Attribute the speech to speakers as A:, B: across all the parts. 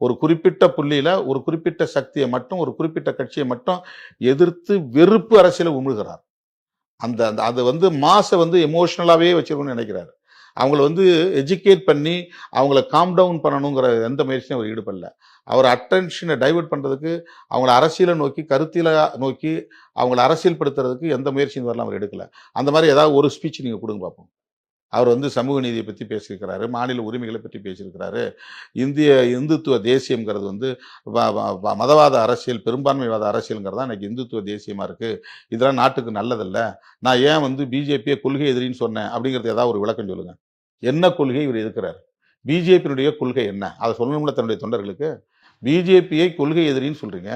A: ஒரு குறிப்பிட்ட புள்ளியில ஒரு குறிப்பிட்ட சக்தியை மட்டும் ஒரு குறிப்பிட்ட கட்சியை மட்டும் எதிர்த்து வெறுப்பு அரசியல உமிழ்கிறார். அந்த அது வந்து மாசை வந்து எமோஷனலாவே வச்சிருக்கணும்னு நினைக்கிறாரு. அவங்கள வந்து எஜுகேட் பண்ணி அவங்கள காம் டவுன் பண்ணணுங்கிற எந்த முயற்சியும் அவர் ஈடுபடல. அவர் அட்டென்ஷனை டைவர்ட் பண்றதுக்கு அவங்கள அரசியலை நோக்கி கருத்தியல நோக்கி அவங்கள அரசியல்படுத்துறதுக்கு எந்த முயற்சியும் வரலாம் அவர் எடுக்கல. அந்த மாதிரி ஏதாவது ஒரு ஸ்பீச் நீங்க கொடுங்க பார்ப்போம். அவர் வந்து சமூக நீதியை பற்றி பேசியிருக்கிறாரு, மாநில உரிமைகளை பற்றி பேசியிருக்கிறாரு. இந்துத்துவ தேசியம்ங்கிறது வந்து மதவாத அரசியல், பெரும்பான்மைவாத அரசியலுங்கிறது இன்னைக்கு இந்துத்துவ தேசியமா இருக்கு. இதெல்லாம் நாட்டுக்கு நல்லதல்ல. நான் ஏன் வந்து பிஜேபியை கொள்கை எதிரின்னு சொன்னேன் அப்படிங்கிறது ஏதாவது ஒரு விளக்கம் சொல்லுங்க. என்ன கொள்கை இவர் எதிர்க்கிறார்? பிஜேபியினுடைய கொள்கை என்ன? அதை சொல்லணும்ல தன்னுடைய தொண்டர்களுக்கு. பிஜேபியை கொள்கை எதிரின்னு சொல்றீங்க,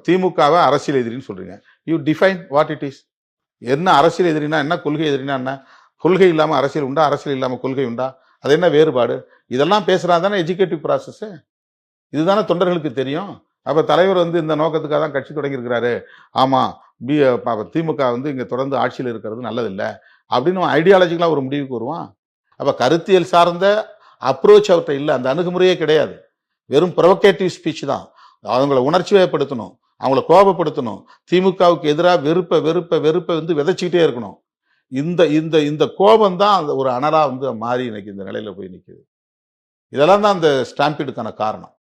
A: திமுகவை அரசியல் எதிரின்னு சொல்றீங்க. You define what it is. என்ன அரசியல் எதிரினா என்ன, கொள்கை எதிரினா என்ன? கொள்கை இல்லாமல் அரசியல் உண்டா, அரசியல் இல்லாமல் கொள்கை உண்டா? அது என்ன வேறுபாடு? இதெல்லாம் பேசுறா தானே எஜுகேட்டிவ் ப்ராசஸ். இதுதானே தொண்டர்களுக்கு தெரியும். அப்ப தலைவர் வந்து இந்த நோக்கத்துக்காக தான் கட்சி தொடங்கி இருக்கிறாரு. ஆமா, திமுக வந்து இங்க தொடர்ந்து ஆட்சியில் இருக்கிறது நல்லதில்லை அப்படின்னு ஐடியாலஜிக்கலா ஒரு முடிவுக்கு வருவான். அப்ப கருத்தியல் சார்ந்த அப்ரோச் அவர்கிட்ட இல்லை, அந்த அணுகுமுறையே கிடையாது. வெறும் ப்ரொவோகேட்டிவ் ஸ்பீச் தான். அவங்கள உணர்ச்சி வயப்படுத்தணும், அவங்கள கோபப்படுத்தணும், திமுகவுக்கு எதிராக வெறுப்பை வந்து விதைச்சிக்கிட்டே இருக்கணும். இந்த இந்த இந்த கோபம் தான் ஒரு அனலா வந்து மாறி இன்னைக்கு இந்த நிலையில போய் நிற்குது. இதெல்லாம் தான் அந்த ஸ்டாம்பீடுக்கான காரணம்.